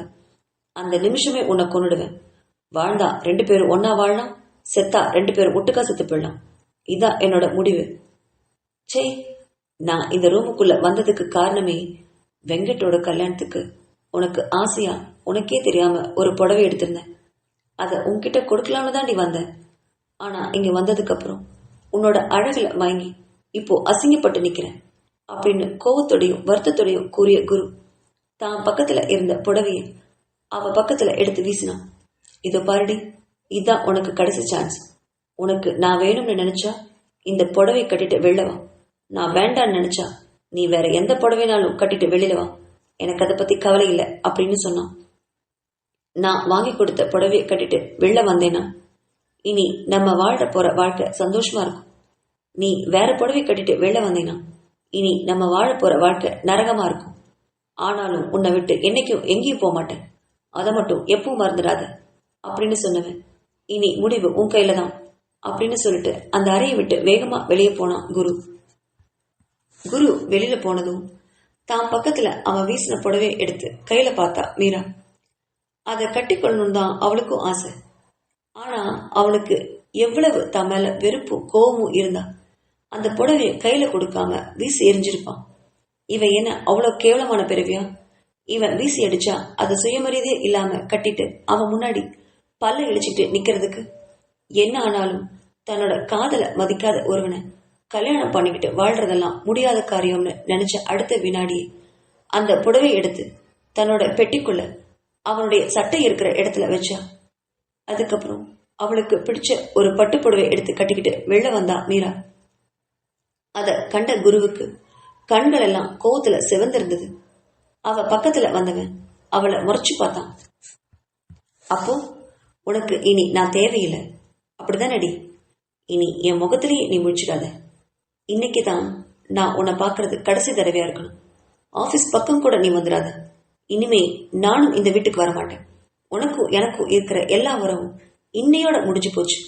அந்த நிமிஷமே உன்னை கொன்னுடுவேன். வாழ்ந்தா 2 பேரும் ஒன்னா வாழலாம், செத்தா 2 பேரும் ஒட்டுக்கா செத்து போயிடலாம். இதான் என்னோட முடிவு. சே, நான் இந்த ரூமுக்குள்ள வந்ததுக்கு காரணமே வெங்கட்டோட கல்யாணத்துக்கு உனக்கு ஆசையா உனக்கே தெரியாம ஒரு புடவை எடுத்திருந்தேன். அதை உன்கிட்ட கொடுக்கலாம்னு தாண்டி வந்தேன். ஆனா இங்க வந்ததுக்கு அப்புறம் உன்னோட அழகுல மயங்கி இப்போ அசிங்கப்பட்டு நிக்கிறேன் அப்படின்னு கோவத்தோடையும் வருத்தத்தோடையும் கூறிய குரு தான் பக்கத்துல இருந்த புடவைய அவ பக்கத்துல எடுத்து வீசினான். இதோ பாருடி, இதுதான் உனக்கு கடைசி சான்ஸ். உனக்கு நான் வேணும்னு நினைச்சா இந்த புடவை கட்டிட்டு வெளிலவா, நான் வேண்டான்னு நினைச்சா நீ வேற எந்த புடவைனாலும் கட்டிட்டு வெளியில வா, எனக்கு அதை பத்தி கவலை இல்லை அப்படின்னு சொன்னான். நான் வாங்கி கொடுத்த புடவையை கட்டிட்டு வெளில வந்தேனா இனி நம்ம வாழ போற வாழ்க்கை சந்தோஷமா இருக்கும். நீ வேற புடவை கட்டிட்டு வெளில வந்தேனா இனி நம்ம வாழ போற வாழ்க்கை நரகமா இருக்கும். ஆனாலும் உன்னை விட்டு என்னைக்கும் எங்கேயும் போக மாட்டேன், அதை மட்டும் எப்பவும் மறந்துடாத அப்படின்னு சொன்னவன் இனி முடிவு உன் கையில தான் அப்படின்னு சொல்லிட்டு அந்த அறையை விட்டு வேகமா வெளியே போனான் குரு. குரு வெளியில போனதும் தான் பக்கத்துல அவன் வீசின புடவையை எடுத்து கையில பார்த்தா மீரா. அதை கட்டிக்கொள்ளணும் தான் அவளுக்கும் ஆசை. ஆனா அவனுக்கு எவ்வளவு தன் மேல வெறுப்பும் கோபமும் இருந்தா அந்த புடவைய கையில கொடுக்காம வீசி எரிஞ்சிருப்பான். இவன் என்ன அவ்வளவு கேவலமான பிறவியா? இவன் வீசி அடிச்சா அதை சுயமரியாதையே இல்லாம கட்டிட்டு அவன் முன்னாடி பல்ல இழிச்சிட்டு நிக்கிறதுக்கு. என்ன ஆனாலும் தன்னோட காதலை மதிக்காத ஒருவனை கல்யாணம் பண்ணிக்கிட்டு வாழ்றதெல்லாம் முடியாத காரியம்னு நினைச்ச அடுத்த வினாடியே அந்த புடவை எடுத்து தன்னோட பெட்டிக்குள்ள அவனுடைய சட்டை இருக்கிற இடத்துல வச்சா. அதுக்கப்புறம் அவளுக்கு பிடிச்ச ஒரு பட்டு புடவை எடுத்து கட்டிக்கிட்டு வெளில வந்தா மீரா. அத கண்ட குருவுக்கு கண்கள் எல்லாம் கோவத்துல சிவந்திருந்தது. அவ பக்கத்துல வந்தவன் அவளை முறைச்சு பார்த்தான். அப்போ உனக்கு இனி நான் தேவையில்லை அப்படிதானடி? இனி என் முகத்திலேயே நீ முடிச்சிடாத. இன்னைக்குதான் நான் உன்னை பாக்குறது கடைசி தடவையா இருக்கணும். ஆபீஸ் பக்கம் கூட நீ வந்துடாத. இனிமே நானும் இந்த வீட்டுக்கு வரமாட்டேன். உனக்கும் எனக்கும் இருக்கிற எல்லா உறவும் இன்னையோட முடிஞ்சு போச்சு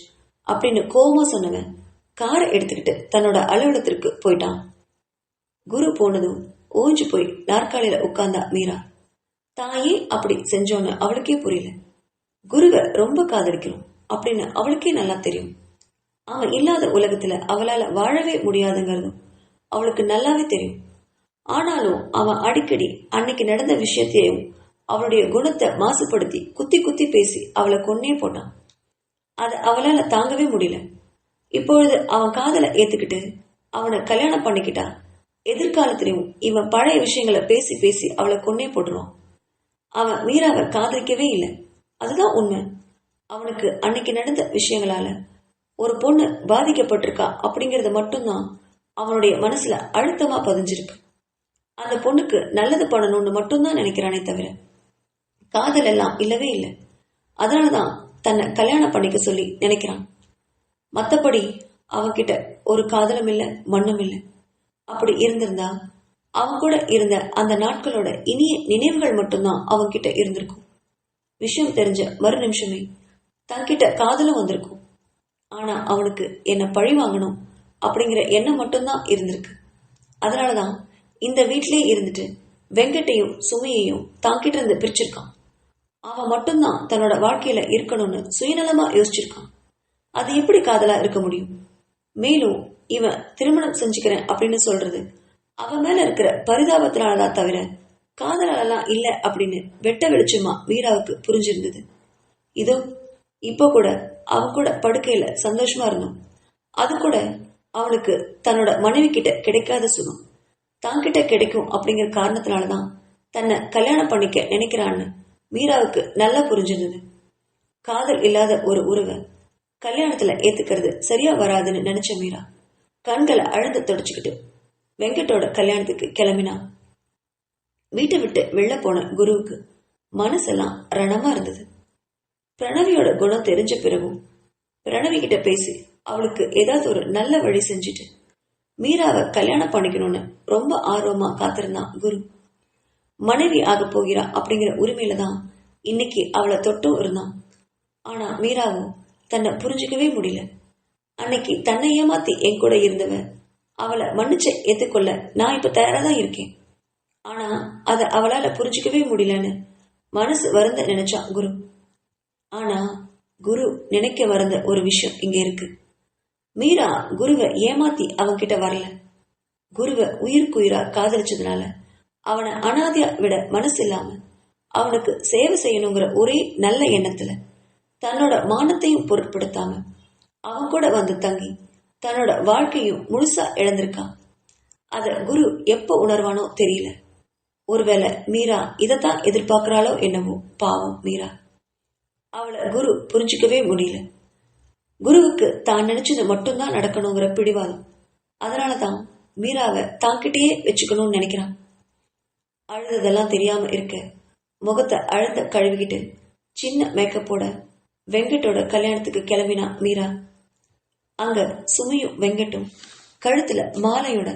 அப்படின்னு கோவமா சொன்னவன் காரை எடுத்துக்கிட்டு தன்னோட அலுவலகத்திற்கு போயிட்டான். குரு போனதும் ஓஞ்சு போய் நாற்காலியில உட்கார்ந்தா மீரா. தாயே அப்படி செஞ்சோன்னு அவளுக்கே புரியல. குருவை ரொம்ப காதலிக்கிறோம் அப்படின்னு அவளுக்கே நல்லா தெரியும். அவன் இல்லாத உலகத்துல அவளால வாழவே முடியாதுங்கிறதும் அவளுக்கு நல்லாவே தெரியும். ஆனாலும் அவன் அடிக்கடி அன்னைக்கு நடந்த விஷயத்தையும் அவளுடைய குணத்தை மாசுபடுத்தி குத்தி குத்தி பேசி அவளை கொன்னே போட்டான். அதை அவளால தாங்கவே முடியல. இப்பொழுது அவன் காதலை ஏத்துக்கிட்டு அவனை கல்யாணம் பண்ணிக்கிட்டா எதிர்காலத்திலையும் இவன் பழைய விஷயங்களை பேசி பேசி அவளை கொன்னே போட்டுருவான். அவன் மீராவை காதலிக்கவே இல்லை, அதுதான் உண்மை. அவனுக்கு அன்னைக்கு நடந்த விஷயங்களால ஒரு பொண்ணு பாதிக்கப்பட்டிருக்கா அப்படிங்கறது மட்டும்தான் அவனுடைய மனசுல அழுத்தமா பதிஞ்சிருக்கு. அந்த பொண்ணுக்கு நல்லது பண்ணணும்னு மட்டும்தான் நினைக்கிறானே தவிர காதல் எல்லாம் இல்லவே இல்லை. அதனாலதான் தன்னை கல்யாணம் பண்ணிக்க சொல்லி நினைக்கிறான். மத்தபடி அவன்கிட்ட ஒரு காதலும் இல்லை, மண்ணும் இல்லை. அப்படி இருந்திருந்தா அவன் கூட இருந்த அந்த நாட்களோட இனிய நினைவுகள் மட்டும்தான் அவன்கிட்ட இருந்திருக்கும். விஷயம் தெரிஞ்ச மறு நிமிஷமே தன்கிட்ட காதலும் வந்திருக்கும். ஆனா அவனுக்கு என்ன பழி வாங்கணும் அப்படிங்கிற எண்ணம் மட்டும்தான் இருந்திருக்கு. அதனாலதான் இந்த வீட்டிலே இருந்துட்டு வெங்கட்டையும் சுமையையும் தாங்கிட்ட இருந்து பிரிச்சிருக்கான். அவன் மட்டும்தான் தன்னோட வாழ்க்கையில இருக்கணும்னு சுயநலமா யோசிச்சிருக்கான். அது எப்படி காதலா இருக்க முடியும்? மேலும் இவன் திருமணம் செஞ்சுக்கிறேன் அப்படின்னு சொல்றது அவன் மேல இருக்கிற பரிதாபத்தினாலதான் தவிர காதலாலாம் இல்ல அப்படின்னு வெட்ட வெளிச்சமா மீராவுக்கு புரிஞ்சிருந்தது. இதோ இப்ப கூட அவன் கூட படுக்கையில சந்தோஷமா இருந்தோம். அது கூட அவனுக்கு தன்னோட மனைவி கிட்ட கிடைக்காத சுகம் தான்கிட்ட கிடைக்கும் அப்படிங்கிற காரணத்தினாலதான் தன்னை கல்யாணம் பண்ணிக்க நினைக்கிறான்னு மீராவுக்கு நல்லா புரிஞ்சிருந்தது. காதல் இல்லாத ஒரு உறவை கல்யாணத்துல ஏத்துக்கிறது சரியா வராதுன்னு நினைச்ச மீரா கண்களை அழுந்த தொடச்சுக்கிட்டு வெங்கட்டோட கல்யாணத்துக்கு கிளம்பினான். வீட்டை விட்டு வெளில போன குருவுக்கு மனசெல்லாம் ரணமா இருந்தது. பிரணவியோட குணம் தெரிஞ்ச பிறகும் பிரணவி கிட்ட பேசி அவளுக்கு ஏதாவது ஒரு நல்ல வழி செஞ்சுட்டு மீராவை கல்யாணம் பண்ணிக்கணும்னு ரொம்ப ஆர்வமா காத்திருந்தான் குரு. மனைவி ஆக போகிறா அப்படிங்கிற உரிமையில தான் இன்னைக்கு அவளை தொட்டும் இருந்தான். ஆனா மீராவும் தன்னை புரிஞ்சுக்கவே முடியல. அன்னைக்கு தன்னை ஏமாத்தி என் கூட இருந்தவ அவளை மன்னிச்ச ஏத்துக்கொள்ள நான் இப்ப தயாரா தான் இருக்கேன். ஆனா அத அவளால புரிஞ்சுக்கவே முடியலன்னு மனசு வருந்த நினைச்சான் குரு. ஆனா குரு நினைக்க வருந்த ஒரு விஷயம் இங்க இருக்கு. மீரா குருவை ஏமாத்தி அவன்கிட்ட வரல. குருவை உயிருக்குயிரா காதலிச்சதுனால அவனை அனாதையா விட மனசு இல்லாம அவனுக்கு சேவை செய்யணுங்கிற ஒரே நல்ல எண்ணத்துல தன்னோட மானத்தையும் பொருட்படுத்தாம அவன் கூட வந்து தங்கி தன்னோட வாழ்க்கையும் முழுசா இழந்திருக்கான். அத குரு எப்ப உணர்வானோ தெரியல. ஒருவேளை மீரா இதத்தான் எதிர்பார்க்கிறாளோ என்னவோ. பாவம் மீரா. அவளை குரு புரிஞ்சுக்கவே முடியல. குருவுக்கு தான் நினைச்சது மட்டும்தான் நடக்கணுங்கிற பிடிவாதம். அதனாலதான் மீராவை தான்கிட்டயே வச்சுக்கணும்னு நினைக்கிறான். அழுததெல்லாம் தெரியாம இருக்க முகத்தை அழுந்த கழுவிக்கிட்டு சின்ன மேக்கப்போட வெங்கட்டோட கல்யாணத்துக்கு கிளம்பினா மீரா. அங்க சுமியும் வெங்கட்டும் கழுத்துல மாலையோட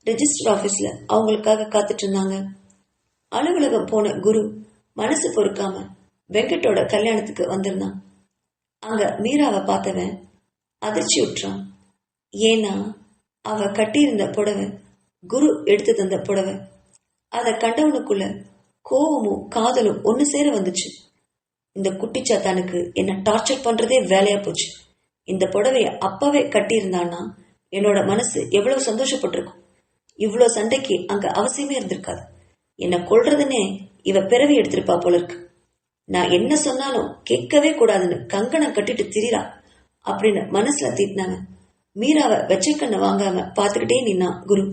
ரெஜிஸ்டர் ஆபீஸ்ல அவங்களுக்காக காத்துட்டு இருந்தாங்க. அலுவலகம் போன குரு மனசு பொறுக்காம வெங்கட்டோட கல்யாணத்துக்கு வந்திருந்தான். அங்க மீராவை பார்த்தவன் அதிர்ச்சி உற்றான். ஏன்னா அவ கட்டியிருந்த புடவை குரு எடுத்து தந்த புடவை. அதை கண்டவனுக்குள்ள கோவமும் காதலும் ஒன்னு சேர வந்துச்சு. இந்த குட்டிச்சாத்தானுக்கு என்ன டார்ச்சர் பண்றதே வேலையா போச்சு. இந்த புடவைய அப்பவே கட்டியிருந்தான்னா என்னோட மனசு எவ்வளவு சந்தோஷப்பட்டிருக்கும். இவ்வளவு சண்டைக்கு அங்க அவசியமே இருந்திருக்காது. என்ன கொல்றதுன்னே இவ பிறவி எடுத்திருப்பா போல இருக்கு. நான் என்ன சொன்னாலும் கேட்கவே கூடாதுன்னு கங்கணம் கட்டிட்டு திரிரா அப்படின்னு மனசுல தீட்டினாங்க. மீராவை வெச்சக்கண்ண வாங்காம பாத்துக்கிட்டே நின்னா குரு.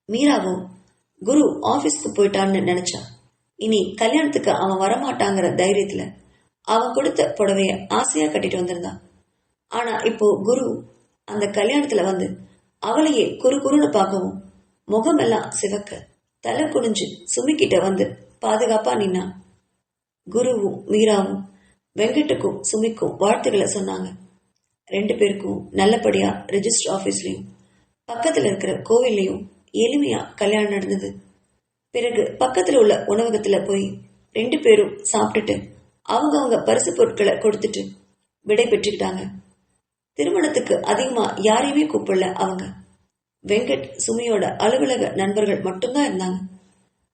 மீராவும் குரு ஆபீஸ்க்கு போயிட்டான்னு நினைச்சா. இனி கல்யாணத்துக்கு அவன் வரமாட்டாங்கிற தைரியத்துல அவன் கொடுத்த புடவைய ஆசையா கட்டிட்டு வந்திருந்தான். ஆனா இப்போ குரு அந்த கல்யாணத்துல வந்து அவளையே குறுன்னு பார்க்கவும் முகமெல்லாம் சிவக்க தலை குனிஞ்சு சுமிக்கிட்ட வந்து பாதுகாப்பா நின்னா. குருவும் மீராவும் வெங்கட்டுக்கும் சுமிக்கும் வாழ்த்துக்களை சொன்னாங்க. 2 பேருக்கும் நல்லபடியா ரெஜிஸ்டர் ஆபீஸ்லயும் பக்கத்துல இருக்கிற கோவில்லையும் எளிமையா கல்யாணம் நடந்தது. பிறகு பக்கத்துல உள்ள உணவகத்துல போய் 2 பேரும் சாப்பிட்டுட்டு அவங்க பரிசு பொருட்களை கொடுத்துட்டு விடை பெற்றுக்கிட்டாங்க. திருமணத்துக்கு அதிகமா யாரையுமே கூப்பிடல அவங்க. வெங்கட் சுமியோட அலுவலக நண்பர்கள் மட்டும்தான் இருந்தாங்க.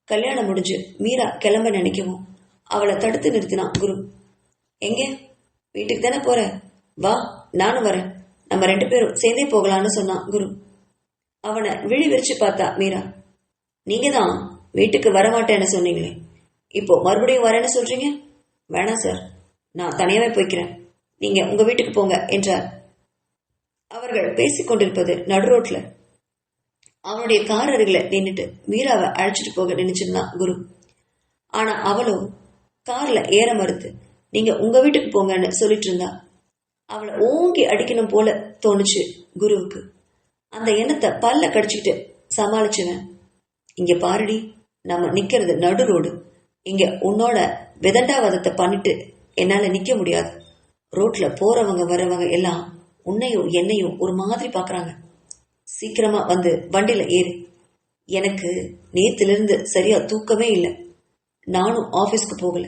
கல்யாணம் முடிஞ்சு மீரா கிளம்ப நினைக்கவும் அவளை தடுத்து நிறுத்தினான் குரு. எங்க வீட்டுக்கு தானே போற, வா நானும் வரேன், நம்ம 2 பேரும் சேர்ந்தே போகலான்னு சொன்னான் குரு. அவனை விழி விரிச்சு பார்த்தா மீரா. நீங்க தான் வீட்டுக்கு வரமாட்டேன்னு சொன்னீங்களே, இப்போ மறுபடியும் வரேன்னு சொல்றீங்க? வேணாம் சார், நான் தனியாவே போய்க்கிறேன், நீங்க உங்க வீட்டுக்கு போங்க என்றார். அவர்கள் பேசிக் கொண்டிருப்பது நடு ரோட்ல. அவனுடைய கார் அருகில நின்னுட்டு மீராவை அழைச்சிட்டு போக நினைச்சிருந்தான் குரு. ஆனா அவளோ கார்ல ஏற மறுத்து நீங்க உங்க வீட்டுக்கு போங்கன்னு சொல்லிட்டு இருந்தா. அவளை ஓங்கி அடிக்கணும் போல தோணுச்சு குருவுக்கு. அந்த எண்ணத்தை பல்ல கடிச்சுக்கிட்டு சமாளிச்சுவேன். இங்க பாருடி, நம்ம நிக்கிறது நடு ரோடு. இங்க உன்னோட விதண்டாவாதத்தை பண்ணிட்டு என்னால நிக்க முடியாது. ரோட்ல போறவங்க வரவங்க எல்லாம் உன்னையும் என்னையும் ஒரு மாதிரி பாக்குறாங்க. சீக்கிரமா வந்து வண்டியில ஏறு. எனக்கு நேத்திலிருந்து சரியா தூக்கமே இல்லை. நானும் ஆபீஸ்க்கு போகல,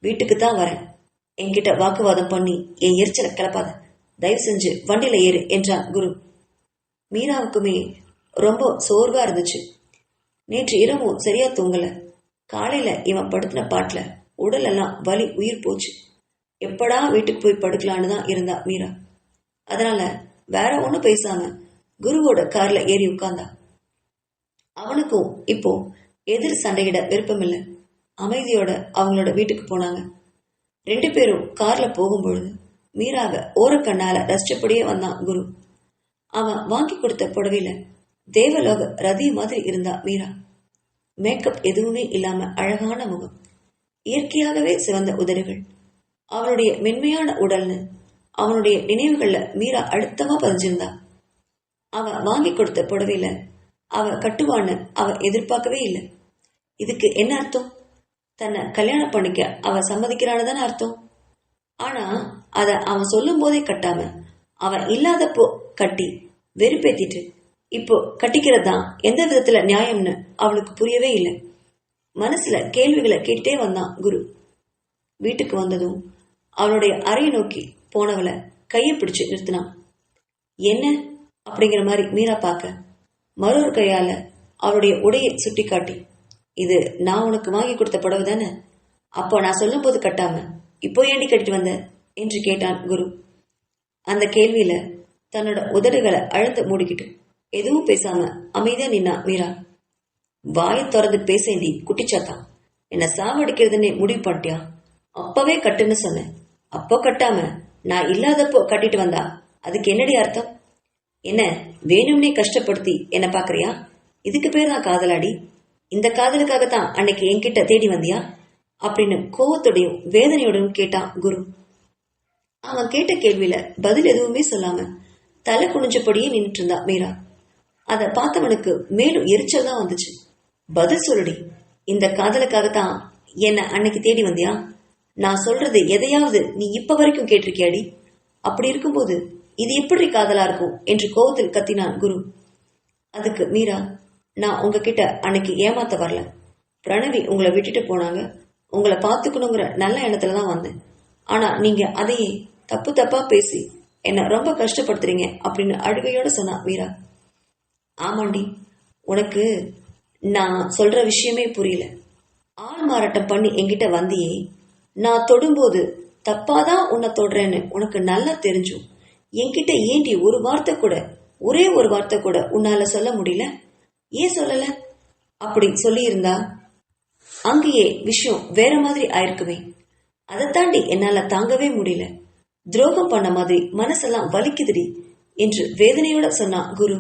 வீட்டுக்கு தான் வரேன். என்கிட்ட வாக்குவாதம் பண்ணி என் எரிச்சலை கிளப்பாத, தயவு செஞ்சு வண்டியில ஏறு என்றான் குரு. மீராவுக்குமே ரொம்ப சோர்வா இருந்துச்சு. நேற்று இரவும் சரியா தூங்கல. காலையில இவன் படுத்தின பாட்டுல உடல் எல்லாம் வலி உயிர் போச்சு. எப்படா வீட்டுக்கு போய் படுக்கலான்னு தான் இருந்தா மீரா. அதனால வேற ஒண்ணும் பேசாம குருவோட கார்ல ஏறி உட்கார்ந்தா. அவனுக்கும் இப்போ எதிர் சண்டையிட விருப்பமில்லை. அமைதியோட அவங்களோட வீட்டுக்கு போனாங்க. 2 பேரும் கார்ல போகும்பொழுது மீராவை ஓரக்கண்ணால ரசிச்சபடியே வந்தான் குரு. அவன் வாங்கி கொடுத்த புடவையில தேவலோக ரதி மாதிரி இருந்தா மீரா. மேக்கப் எதுவுமே இல்லாம அழகான முகம், இயற்கையாகவே சிவந்த உதடுகள், அவனுடைய மென்மையான உடல்னு அவனுடைய நினைவுகள்ல மீரா அழுத்தமா பதிஞ்சிருந்தா. அவன் வாங்கி கொடுத்த புடவையில அவ கட்டுவான்னு அவ எதிர்பார்க்கவே இல்லை. இதுக்கு என்ன அர்த்தம்? தன்னை கல்யாணம் பண்ணிக்க அவ சம்மதிக்கிறான்னு தானே அர்த்தம். ஆனா அத அவன் சொல்லும் போதே கட்டாம அவன் இல்லாதப்போ கட்டி வெறுப்பேத்திட்டு இப்போ கட்டிக்கிறது தான் எந்த விதத்துல நியாயம்னு அவளுக்கு புரியவே இல்லை. மனசுல கேள்விகளை கேட்டே வந்தான் குரு. வீட்டுக்கு வந்ததும் அவளுடைய அறையை நோக்கி போனவளை கையை பிடிச்சு நிறுத்தினான். என்ன அப்படிங்கிற மாதிரி மீரா பார்க்க, மற்றொரு கையால அவளுடைய உடையை சுட்டி காட்டி, இது நான் உனக்கு வாங்கி கொடுத்த புடவை தானே, அப்போ நான் சொல்லும் போது கட்டாம இப்போ ஏண்டி கட்டிட்டு வந்த என்று கேட்டான் குரு. அந்த கேள்வியில தன்னோட உதடுகளை அழுந்த மூடிக்கிட்டு எதுவும் பேசாம அமைதியா நின்னா மீரா. வாயை திறந்து பேசேண்டி குட்டிச்சாத்தான், என்ன சாவடிக்கிறதுன்னு முடிவு பண்ணிட்டியா? அப்பவே கட்டுன்னு சொன்னேன், அப்போ கட்டாம நான் இல்லாதப்போ கட்டிட்டு வந்தா அதுக்கு என்னடி அர்த்தம்? என்ன வேணும்னே கஷ்டப்படுத்தி என்ன பாக்குறியா? இதுக்கு பேர் தான் காதலாடி. இந்த காதலுக்காகத்தான் அன்னைக்கு என்கிட்ட தேடி வந்தியா அப்படின்னு கோவத்தோடையும் வேதனையோடையும் கேட்டான் குரு. அவன் கேட்ட கேள்வியில பதில் எதுவுமே சொல்லாம தலை குனிஞ்சபடியே நின்றுட்டு இருந்தா மீரா. அதை பார்த்தவனுக்கு மேலும் எரிச்சல் தான் வந்துச்சு. பதில் சொல்லுடி, இந்த காதலுக்காகத்தான் என்ன அன்னைக்கு தேடி வந்தியா? நான் சொல்றது எதையாவது நீ இப்ப வரைக்கும் கேட்டிருக்கியாடி? அப்படி இருக்கும்போது இது எப்படி காதலா இருக்கும் என்று கோவத்தில் கத்தினான் குரு. அதுக்கு மீரா, நான் உங்ககிட்ட அன்னைக்கு ஏமாத்த வரல. பிரணவி உங்களை விட்டுட்டு போனாங்க, உங்களை பார்த்துக்கணுங்கிற நல்ல எண்ணத்துலதான் வந்தேன். ஆனா நீங்க அதையே தப்பு தப்பா பேசி என்ன ரொம்ப கஷ்டப்படுத்துறீங்க அப்படின்னு அழுகையோட சொன்னா மீரா. ஆமாண்டி, உனக்கு நான் சொல்ற விஷயமே புரியல. ஆள் மாறாட்டம் பண்ணி என்கிட்ட வந்தியே, நான் தொடும்போது தப்பாதான் உன்னை தொடுறேன்னு உனக்கு நல்லா தெரிஞ்சும் என்கிட்ட ஏண்டி ஒரு வார்த்தை கூட, ஒரே ஒரு வார்த்தை கூட உன்னால சொல்ல முடியல? ஏன் சொல்லல? அப்படி சொல்லி இருந்தா அங்கேயே விஷயம் வேற மாதிரி ஆயிருக்குமே. அதை தாண்டி என்னால தாங்கவே முடியல. துரோகம் பண்ண மாதிரி மனசெல்லாம் வலிக்குதுடி என்று வேதனையோட சொன்னா குரு.